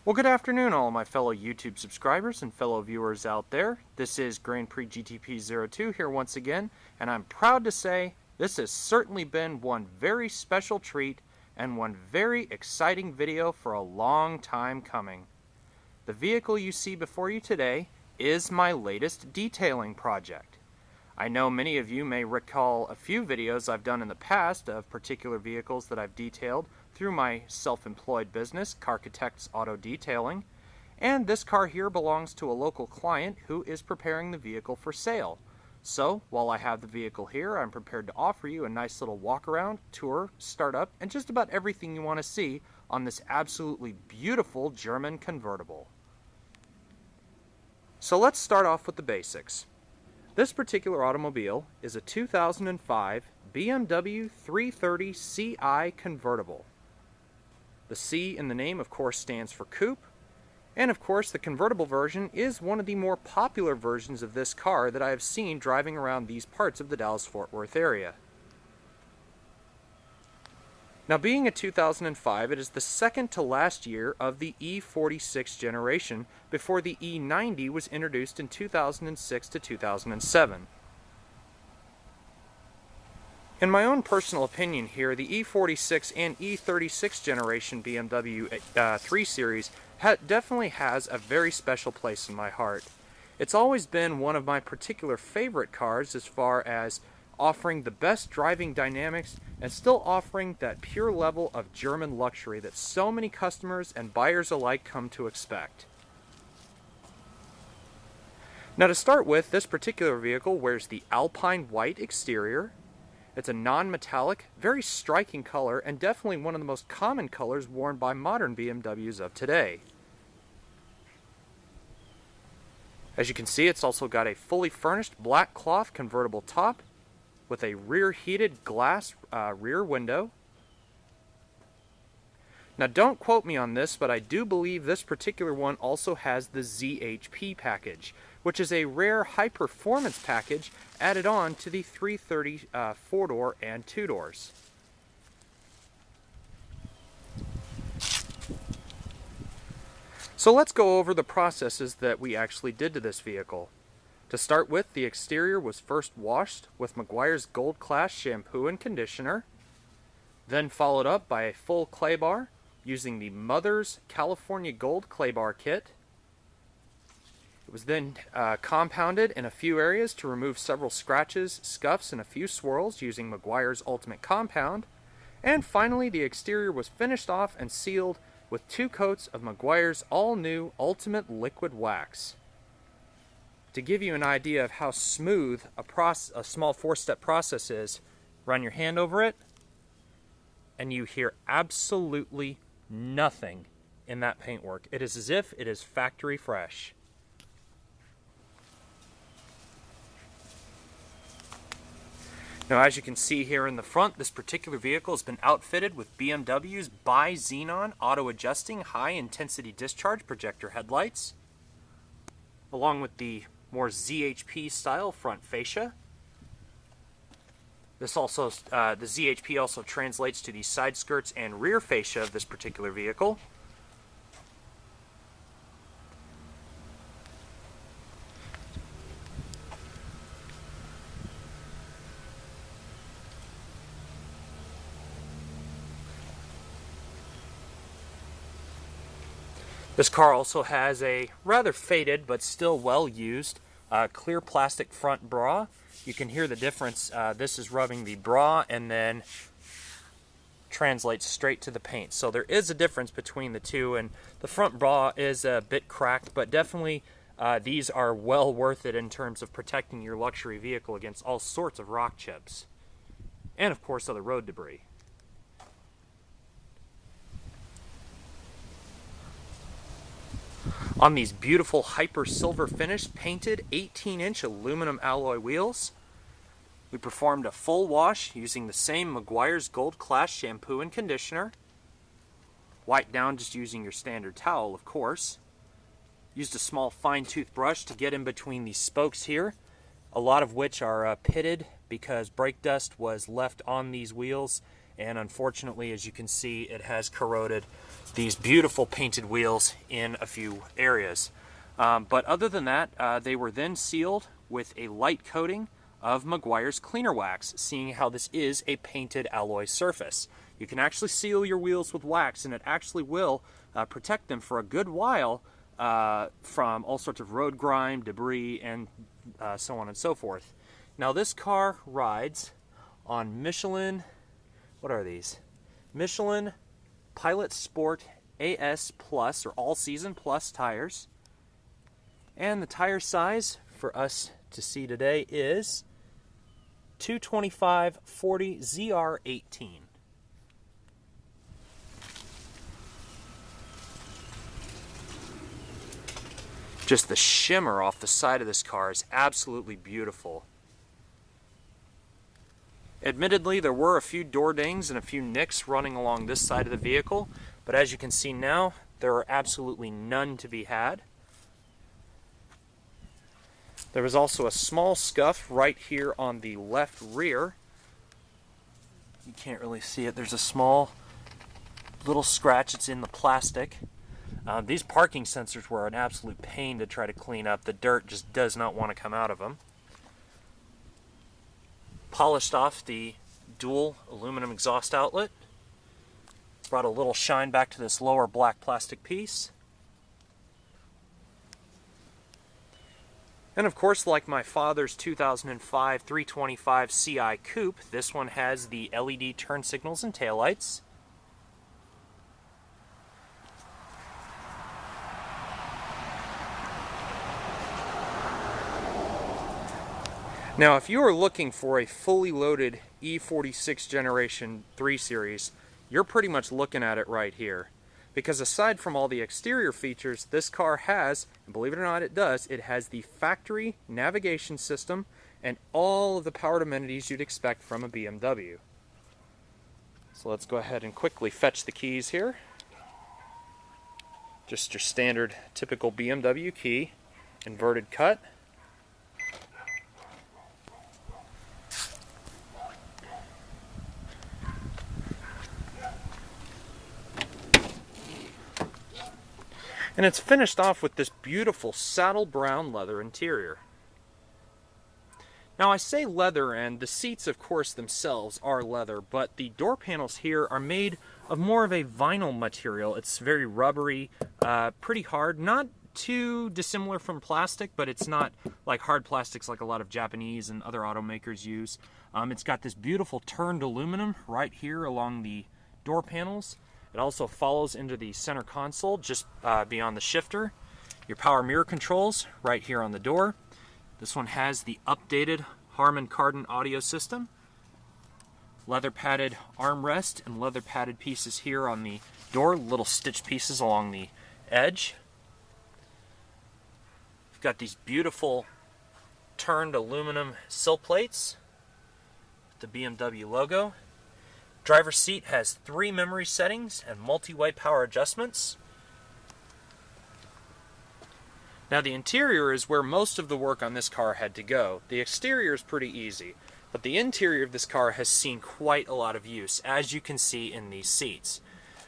Well, good afternoon, all my fellow YouTube subscribers and fellow viewers out there. This is Grand Prix GTP02 here once again, and I'm proud to say this has certainly been one very special treat and one very exciting video for a long time coming. The vehicle you see before you today is my latest detailing project. I know many of you may recall a few videos I've done in the past of particular vehicles that I've detailed through my self-employed business, Carchitects Auto Detailing, and this car here belongs to a local client who is preparing the vehicle for sale. So, while I have the vehicle here, I'm prepared to offer you a nice little walk-around, tour, startup, and just about everything you want to see on this absolutely beautiful German convertible. So let's start off with the basics. This particular automobile is a 2005 BMW 330Ci Convertible. The C in the name, of course, stands for coupe, and of course the convertible version is one of the more popular versions of this car that I have seen driving around these parts of the Dallas-Fort Worth area. Now, being a 2005, it is the second to last year of the E46 generation before the E90 was introduced in 2006 to 2007. In my own personal opinion here, the E46 and E36 generation BMW 3 Series definitely has a very special place in my heart. It's always been one of my particular favorite cars as far as offering the best driving dynamics and still offering that pure level of German luxury that so many customers and buyers alike come to expect. Now, to start with, this particular vehicle wears the Alpine white exterior. It's a non-metallic, very striking color, and definitely one of the most common colors worn by modern BMWs of today. As you can see, it's also got a fully furnished black cloth convertible top with a rear heated glass rear window. Now, don't quote me on this, but I do believe this particular one also has the ZHP package, which is a rare high-performance package added on to the 330 4-door and 2-doors. So let's go over the processes that we actually did to this vehicle. To start with, the exterior was first washed with Meguiar's Gold Class shampoo and conditioner, then followed up by a full clay bar using the Mother's California Gold Clay Bar Kit. It was then compounded in a few areas to remove several scratches, scuffs, and a few swirls using Meguiar's Ultimate Compound. And finally, the exterior was finished off and sealed with 2 coats of Meguiar's all-new Ultimate Liquid Wax. To give you an idea of how smooth a small 4-step process is, run your hand over it, and you hear absolutely nothing in that paintwork. It is as if it is factory fresh. Now, as you can see here in the front, this particular vehicle has been outfitted with BMW's bi-xenon auto-adjusting high-intensity discharge projector headlights, along with the more ZHP style front fascia. The ZHP also translates to the side skirts and rear fascia of this particular vehicle. This car also has a rather faded but still well used clear plastic front bra. You can hear the difference. This is rubbing the bra and then translates straight to the paint. So there is a difference between the two, and the front bra is a bit cracked, but definitely these are well worth it in terms of protecting your luxury vehicle against all sorts of rock chips and, of course, other road debris. On these beautiful hyper silver finish painted 18-inch aluminum alloy wheels, we performed a full wash using the same Meguiar's Gold Class shampoo and conditioner. Wiped down just using your standard towel, of course. Used a small fine-tooth brush to get in between these spokes here, a lot of which are pitted because brake dust was left on these wheels and unfortunately, as you can see, it has corroded these beautiful painted wheels in a few areas. But other than that, they were then sealed with a light coating of Meguiar's cleaner wax, seeing how this is a painted alloy surface. You can actually seal your wheels with wax, and it actually will protect them for a good while from all sorts of road grime, debris, and so on and so forth. Now this car rides on Michelin, what are these? Michelin Pilot Sport AS Plus, or All Season Plus tires. And the tire size for us to see today is 225/40 ZR18. Just the shimmer off the side of this car is absolutely beautiful. Admittedly, there were a few door dings and a few nicks running along this side of the vehicle, but as you can see now, there are absolutely none to be had. There was also a small scuff right here on the left rear. You can't really see it. There's a small little scratch. It's in the plastic. These parking sensors were an absolute pain to try to clean up. The dirt just does not want to come out of them. Polished off the dual aluminum exhaust outlet. Brought a little shine back to this lower black plastic piece. And of course, like my father's 2005 325Ci Coupe, this one has the LED turn signals and taillights. Now, if you are looking for a fully loaded E46 Generation 3 Series, you're pretty much looking at it right here. Because aside from all the exterior features, this car has, and believe it or not it does, it has the factory navigation system and all of the powered amenities you'd expect from a BMW. So let's go ahead and quickly fetch the keys here. Just your standard typical BMW key, inverted cut. And it's finished off with this beautiful saddle brown leather interior. Now I say leather, and the seats of course themselves are leather, but the door panels here are made of more of a vinyl material. It's very rubbery, pretty hard, not too dissimilar from plastic, but it's not like hard plastics like a lot of Japanese and other automakers use. It's got this beautiful turned aluminum right here along the door panels. It also follows into the center console just beyond the shifter. Your power mirror controls right here on the door. This one has the updated Harman Kardon audio system. Leather padded armrest and leather padded pieces here on the door, little stitch pieces along the edge. We've got these beautiful turned aluminum sill plates with the BMW logo. Driver's seat has 3 memory settings and multi-way power adjustments. Now the interior is where most of the work on this car had to go. The exterior is pretty easy, but the interior of this car has seen quite a lot of use, as you can see in these seats.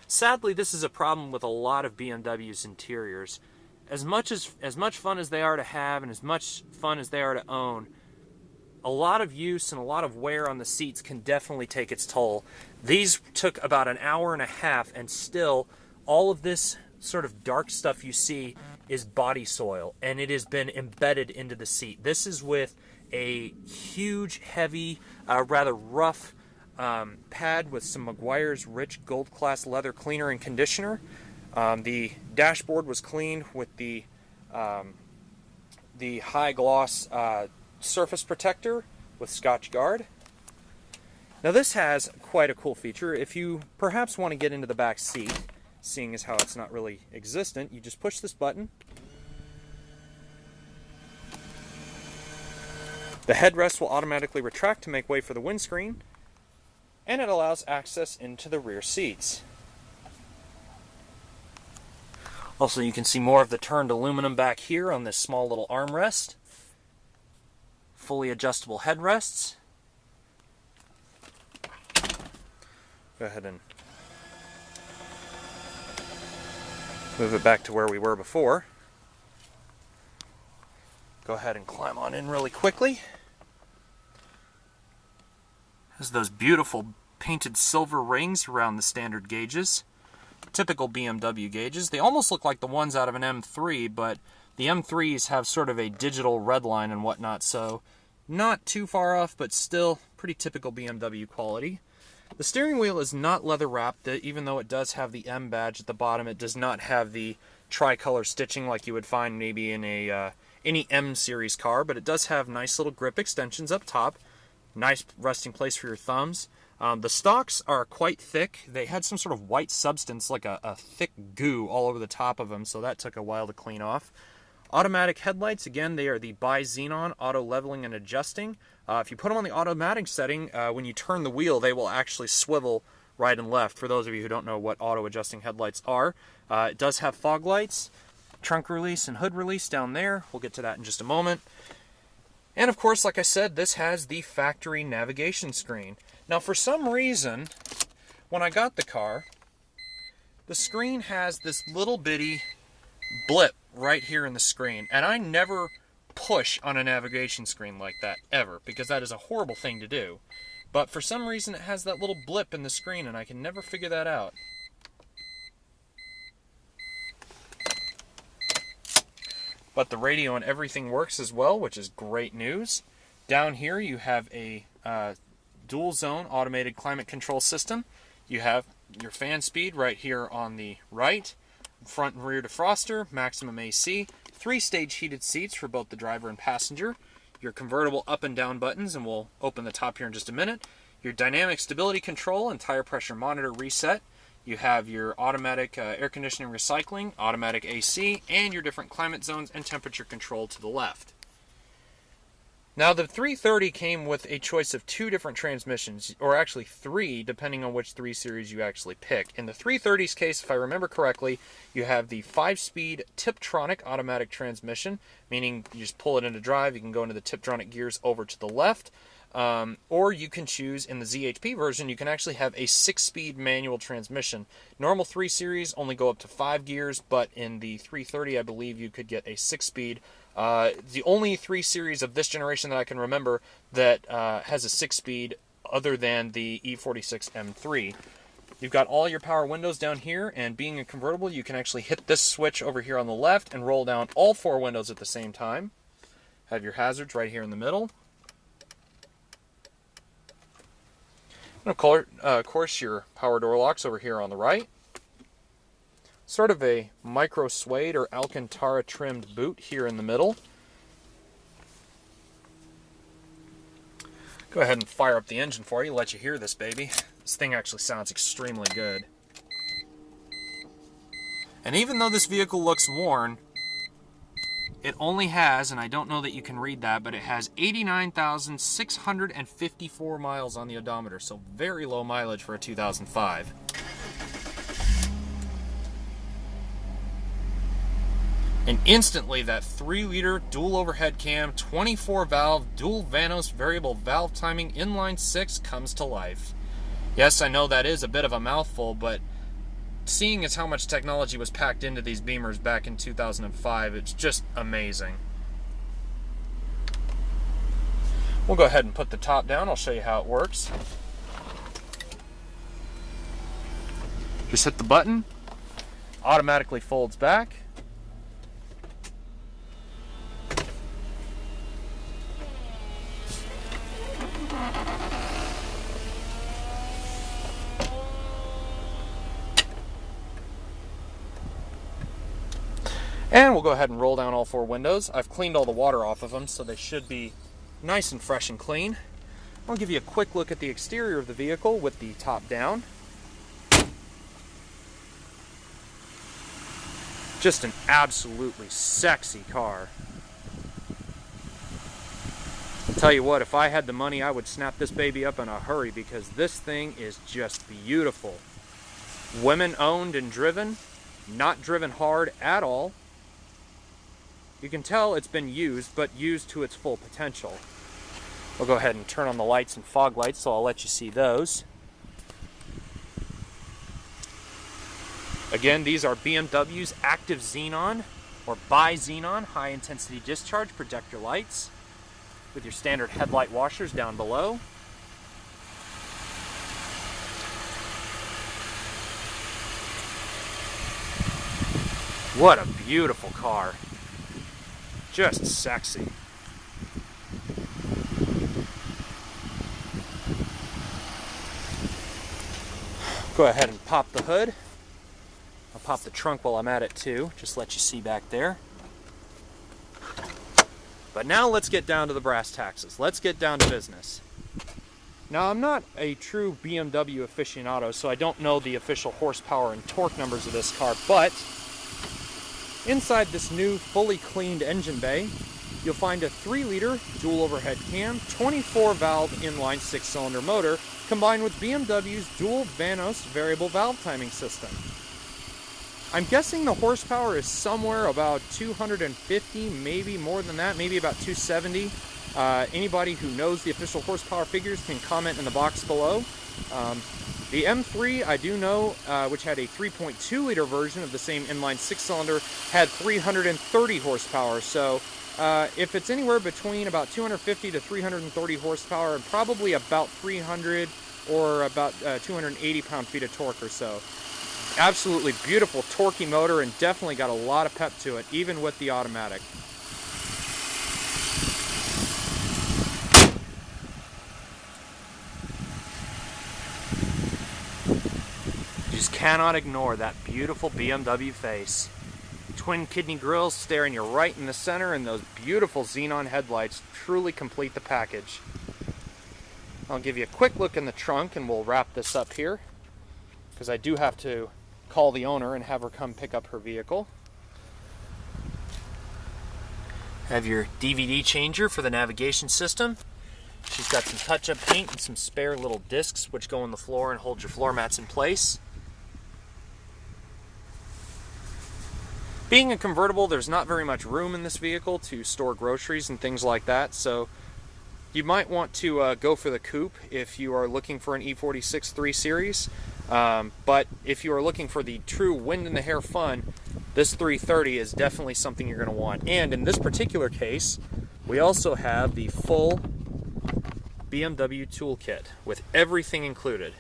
Sadly, this is a problem with a lot of BMW's interiors. As much fun as they are to have and as much fun as they are to own, a lot of use and a lot of wear on the seats can definitely take its toll. These took about an hour and a half, and still all of this sort of dark stuff you see is body soil, and it has been embedded into the seat. This is with a huge, heavy, rather rough pad with some Meguiar's rich gold class leather cleaner and conditioner. The dashboard was cleaned with the high gloss surface protector with Scotch Guard. Now this has quite a cool feature. If you perhaps want to get into the back seat, seeing as how it's not really existent, you just push this button. The headrest will automatically retract to make way for the windscreen, and it allows access into the rear seats. Also, you can see more of the turned aluminum back here on this small little armrest. Fully adjustable headrests. Go ahead and move it back to where we were before. Go ahead and climb on in really quickly. Has those beautiful painted silver rings around the standard gauges. Typical BMW gauges. They almost look like the ones out of an M3, but the M3s have sort of a digital red line and whatnot, so not too far off, but still pretty typical BMW quality. The steering wheel is not leather wrapped, even though it does have the M badge at the bottom. It does not have the tricolor stitching like you would find maybe in a any M series car, but it does have nice little grip extensions up top. Nice resting place for your thumbs. The stalks are quite thick. They had some sort of white substance, like a thick goo all over the top of them, so that took a while to clean off. Automatic headlights, again, they are the bi-xenon auto leveling and adjusting. If you put them on the automatic setting, when you turn the wheel, they will actually swivel right and left. For those of you who don't know what auto adjusting headlights are, it does have fog lights, trunk release and hood release down there. We'll get to that in just a moment. And of course, like I said, this has the factory navigation screen. Now, for some reason, when I got the car, the screen has this little bitty blip right here in the screen, and I never push on a navigation screen like that ever, because that is a horrible thing to do. But for some reason it has that little blip in the screen, and I can never figure that out. But the radio and everything works as well, which is great news. Down here you have a dual zone automated climate control system. You have your fan speed right here on the right, front and rear defroster, maximum AC, 3-stage heated seats for both the driver and passenger, your convertible up and down buttons, and we'll open the top here in just a minute, your dynamic stability control and tire pressure monitor reset. You have your automatic air conditioning recycling, automatic AC, and your different climate zones and temperature control to the left. Now, the 330 came with a choice of 2 different transmissions, or actually 3, depending on which 3 series you actually pick. In the 330's case, if I remember correctly, you have the 5-speed Tiptronic automatic transmission, meaning you just pull it into drive, you can go into the Tiptronic gears over to the left, or you can choose, in the ZHP version, you can actually have a 6-speed manual transmission. Normal 3 series only go up to 5 gears, but in the 330, I believe you could get a 6-speed. The only 3 series of this generation that I can remember that has a 6-speed other than the E46 M3. You've got all your power windows down here, and being a convertible, you can actually hit this switch over here on the left and roll down all 4 windows at the same time. Have your hazards right here in the middle. And of course, your power door locks over here on the right. Sort of a micro suede or Alcantara trimmed boot here in the middle. Go ahead and fire up the engine for you, let you hear this baby. This thing actually sounds extremely good. And even though this vehicle looks worn, it only has, and I don't know that you can read that, but it has 89,654 miles on the odometer, so very low mileage for a 2005. And instantly that 3-liter dual overhead cam, 24-valve, dual Vanos variable valve timing inline 6 comes to life. Yes, I know that is a bit of a mouthful, but seeing as how much technology was packed into these Beamers back in 2005, it's just amazing. We'll go ahead and put the top down. I'll show you how it works. Just hit the button, automatically folds back. And we'll go ahead and roll down all 4 windows. I've cleaned all the water off of them, so they should be nice and fresh and clean. I'll give you a quick look at the exterior of the vehicle with the top down. Just an absolutely sexy car. I'll tell you what, if I had the money, I would snap this baby up in a hurry, because this thing is just beautiful. Women owned and driven, not driven hard at all. You can tell it's been used, but used to its full potential. We'll go ahead and turn on the lights and fog lights, so I'll let you see those. Again, these are BMW's active xenon or bi-xenon high intensity discharge projector lights with your standard headlight washers down below. What a beautiful car. Just sexy. Go ahead and pop the hood. I'll pop the trunk while I'm at it too, just let you see back there. But now let's get down to the brass taxes. Let's get down to business. Now, I'm not a true BMW aficionado, so I don't know the official horsepower and torque numbers of this car, but inside this new fully cleaned engine bay, you'll find a 3-liter dual overhead cam, 24-valve inline 6-cylinder motor, combined with BMW's dual Vanos variable valve timing system. I'm guessing the horsepower is somewhere about 250, maybe more than that, maybe about 270. Anybody who knows the official horsepower figures can comment in the box below. The M3, I do know, which had a 3.2-liter version of the same inline 6-cylinder, had 330 horsepower. So if it's anywhere between about 250 to 330 horsepower and probably about 300 or about 280 pound-feet of torque or so. Absolutely beautiful torquey motor and definitely got a lot of pep to it, even with the automatic. You just cannot ignore that beautiful BMW face. Twin kidney grills staring you right in the center, and those beautiful xenon headlights truly complete the package. I'll give you a quick look in the trunk and we'll wrap this up here, because I do have to call the owner and have her come pick up her vehicle. Have your DVD changer for the navigation system. She's got some touch-up paint and some spare little discs which go on the floor and hold your floor mats in place. Being a convertible, there's not very much room in this vehicle to store groceries and things like that, so you might want to go for the coupe if you are looking for an E46 3 Series. But if you are looking for the true wind-in-the-hair fun, this 330 is definitely something you're going to want. And in this particular case, we also have the full BMW Tool Kit with everything included.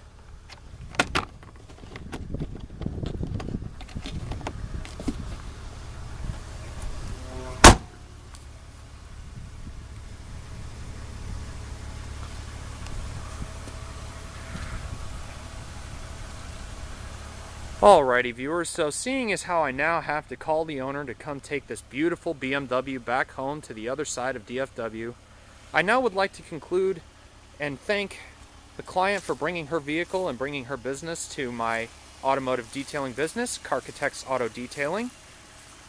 Alrighty viewers, so seeing as how I now have to call the owner to come take this beautiful BMW back home to the other side of DFW, I now would like to conclude and thank the client for bringing her vehicle and bringing her business to my automotive detailing business, Carchitects Auto Detailing.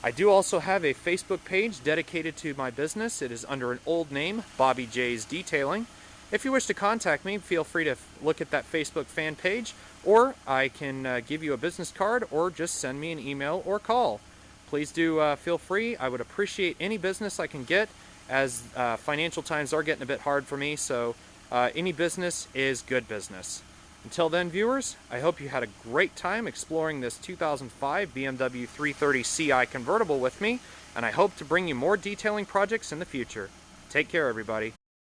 I do also have a Facebook page dedicated to my business. It is under an old name, Bobby J's Detailing. If you wish to contact me, feel free to look at that Facebook fan page, or I can give you a business card, or just send me an email or call. Please do feel free. I would appreciate any business I can get, as financial times are getting a bit hard for me, so any business is good business. Until then, viewers, I hope you had a great time exploring this 2005 BMW 330Ci Convertible with me, and I hope to bring you more detailing projects in the future. Take care, everybody.